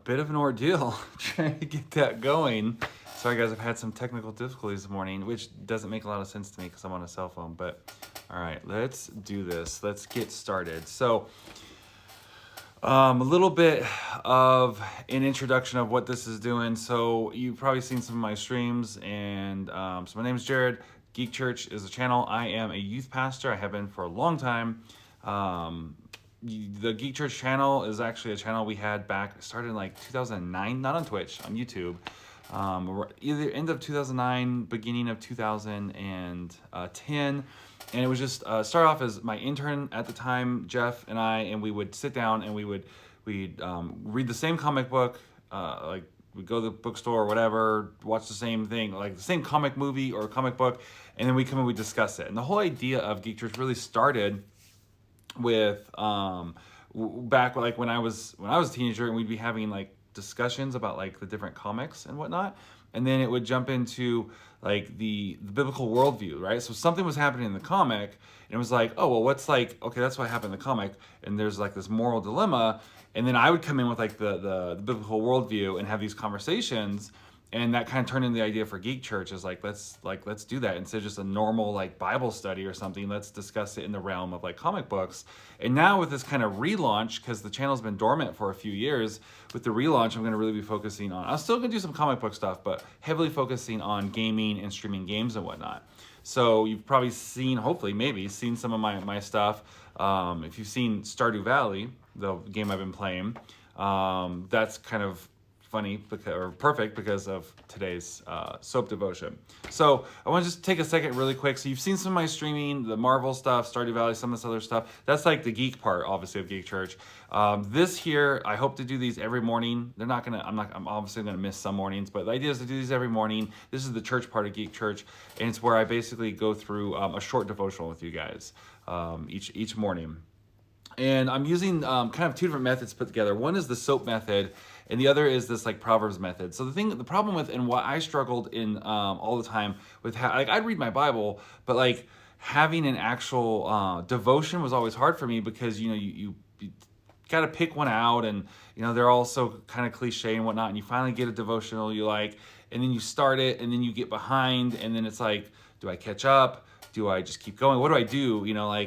bit of an ordeal trying to get that going. Sorry guys, I've had some technical difficulties this morning, which doesn't make a lot of sense to me because I'm on a cell phone, but all right, let's do this. Let's get started. So a little bit of an introduction of what this is doing. So you've probably seen some of my streams, and so my name is Jared. Geek Church is the channel. I am a youth pastor. I have been for a long time. The Geek Church channel is actually a channel we had back, started in like 2009, not on Twitch, on YouTube. Either end of 2009, beginning of 2010. And it was just start off as my intern at the time, Jeff and I, and we would sit down and we'd read the same comic book, like we'd go to the bookstore or whatever, watch the same thing, like the same comic movie or comic book, and then we come and we discuss it. And the whole idea of Geek Church really started with back like when I was a teenager, and we'd be having like discussions about like the different comics and whatnot, and then it would jump into like the biblical worldview, right? So something was happening in the comic, and it was like, oh well, what's like, okay, that's what happened in the comic, and there's like this moral dilemma, and then I would come in with like the biblical worldview and have these conversations. And that kind of turned into the idea for Geek Church is like let's do that instead of just a normal like Bible study or something. Let's discuss it in the realm of like comic books. And now with this kind of relaunch, because the channel's been dormant for a few years, with the relaunch, I'm going to really be focusing on. I'm still going to do some comic book stuff, but heavily focusing on gaming and streaming games and whatnot. So you've probably seen, hopefully, maybe seen some of my stuff. If you've seen Stardew Valley, the game I've been playing, that's kind of funny or perfect because of today's S.O.A.P devotion. So I want to just take a second really quick. So you've seen some of my streaming, the Marvel stuff, Stardew Valley, some of this other stuff. That's like the geek part, obviously, of Geek Church. This here, I hope to do these every morning. I'm obviously gonna miss some mornings, but the idea is to do these every morning. This is the church part of Geek Church, and it's where I basically go through a short devotional with you guys each morning. And I'm using kind of two different methods put together. One is the S.O.A.P method, and the other is this like Proverbs method. So the problem with, and what I struggled in all the time with, like I'd read my Bible, but like having an actual devotion was always hard for me because you got to pick one out, and they're all so kind of cliche and whatnot. And you finally get a devotional you like, and then you start it, and then you get behind, and then it's like, do I catch up? Do I just keep going? What do I do?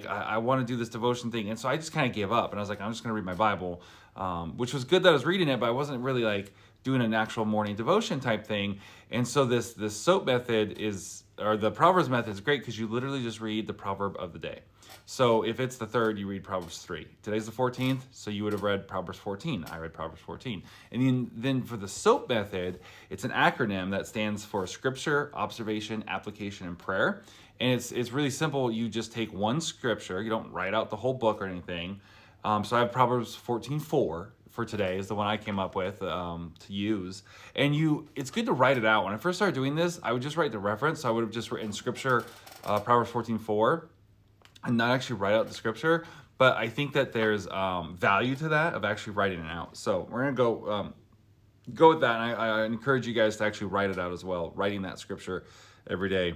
I want to do this devotion thing. And so I just kind of gave up, and I was like, I'm just going to read my Bible, which was good that I was reading it, but I wasn't really like doing an actual morning devotion type thing. And so this S.O.A.P method or the Proverbs method is great because you literally just read the proverb of the day. So if it's the 3rd, you read Proverbs 3. Today's the 14th, so you would have read Proverbs 14. I read Proverbs 14. And then for the S.O.A.P method, it's an acronym that stands for Scripture, Observation, Application, and Prayer. And it's really simple. You just take one scripture. You don't write out the whole book or anything. So I have Proverbs 14:4 for today is the one I came up with to use. And it's good to write it out. When I first started doing this, I would just write the reference. So I would have just written scripture, Proverbs 14:4, and not actually write out the scripture. But I think that there's value to that of actually writing it out. So we're going to go with that. And I encourage you guys to actually write it out as well. Writing that scripture every day,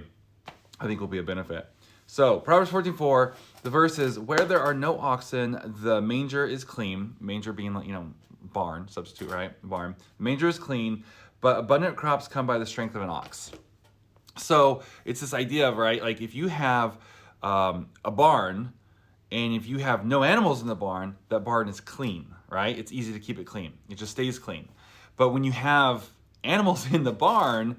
I think, will be a benefit. So Proverbs 14:4, the verse is, where there are no oxen, the manger is clean. Manger being, barn, substitute, right? Barn. Manger is clean, but abundant crops come by the strength of an ox. So it's this idea of, right, like if you have a barn, and if you have no animals in the barn, that barn is clean, right? It's easy to keep it clean. It just stays clean. But when you have animals in the barn,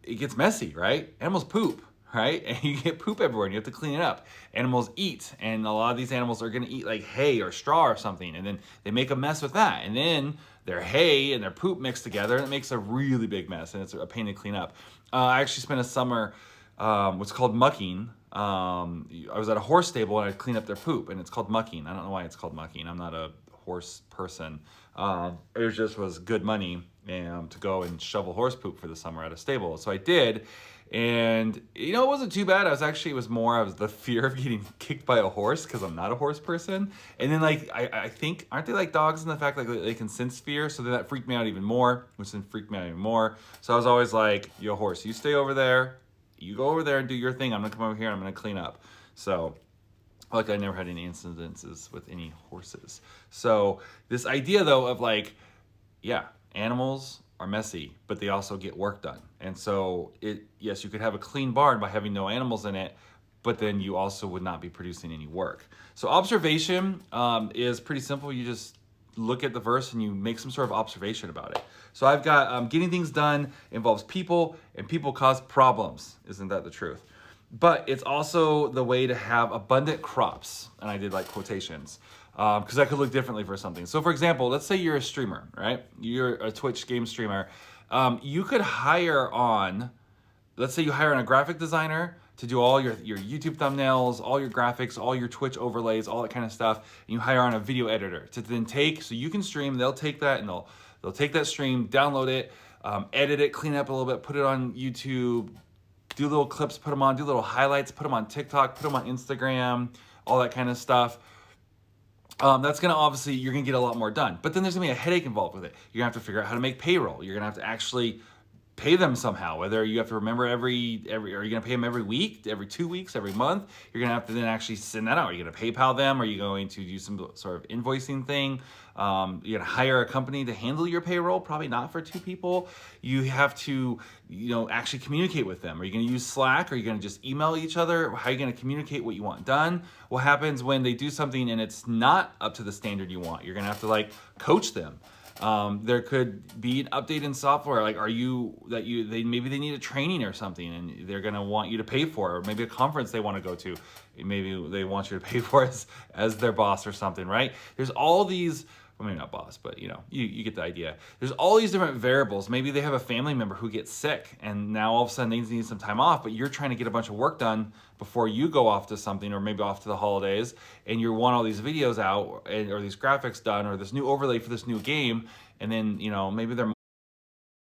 it gets messy, right? Animals poop, right? And you get poop everywhere, and you have to clean it up. Animals eat, and a lot of these animals are going to eat like hay or straw or something, and then they make a mess with that, and then their hay and their poop mix together, and it makes a really big mess, and it's a pain to clean up. I actually spent a summer, what's called mucking. I was at a horse stable, and I'd clean up their poop, and it's called mucking. I don't know why it's called mucking. I'm not a horse person. It just was good money to go and shovel horse poop for the summer at a stable. So I did, and it wasn't too bad. It was more the fear of getting kicked by a horse because I'm not a horse person. And then like I think, aren't they like dogs in the fact like they can sense fear? So then that freaked me out even more, which then freaked me out even more. So I was always like, yo, horse, you stay over there. You go over there and do your thing. I'm gonna come over here and I'm gonna clean up. So like I never had any incidences with any horses. So this idea though of like, yeah, animals are messy, but they also get work done. And so yes, you could have a clean barn by having no animals in it, but then you also would not be producing any work. So observation is pretty simple. You just look at the verse and you make some sort of observation about it. So I've got getting things done involves people, and people cause problems. Isn't that the truth? But it's also the way to have abundant crops. And I did like quotations because that could look differently for something. So for example, let's say you're a streamer, right? You're a Twitch game streamer. You could hire on, let's say you hire on a graphic designer to do all your YouTube thumbnails, all your graphics, all your Twitch overlays, all that kind of stuff. And you hire on a video editor to then take, so you can stream, they'll take that and they'll take that stream, download it, edit it, clean it up a little bit, put it on YouTube, do little clips, put them on, do little highlights, put them on TikTok, put them on Instagram, all that kind of stuff. That's gonna obviously, you're gonna get a lot more done. But then there's gonna be a headache involved with it. You're gonna have to figure out how to make payroll. You're gonna have to actually pay them somehow, whether you have to remember are you gonna pay them every week, every 2 weeks, every month? You're gonna have to then actually send that out. Are you gonna PayPal them? Are you going to do some sort of invoicing thing? You're gonna hire a company to handle your payroll, probably not for 2 people. You have to, actually communicate with them. Are you gonna use Slack? Are you gonna just email each other? How are you gonna communicate what you want done? What happens when they do something and it's not up to the standard you want? You're gonna have to coach them. There could be an update in software, maybe they need a training or something and they're gonna want you to pay for it, or maybe a conference they want to go to, maybe they want you to pay for it as their boss or something, right? There's all these, well, maybe not boss, but you get the idea. There's all these different variables. Maybe they have a family member who gets sick and now all of a sudden they need some time off, but you're trying to get a bunch of work done before you go off to something, or maybe off to the holidays, and you want all these videos out or these graphics done or this new overlay for this new game, and then maybe their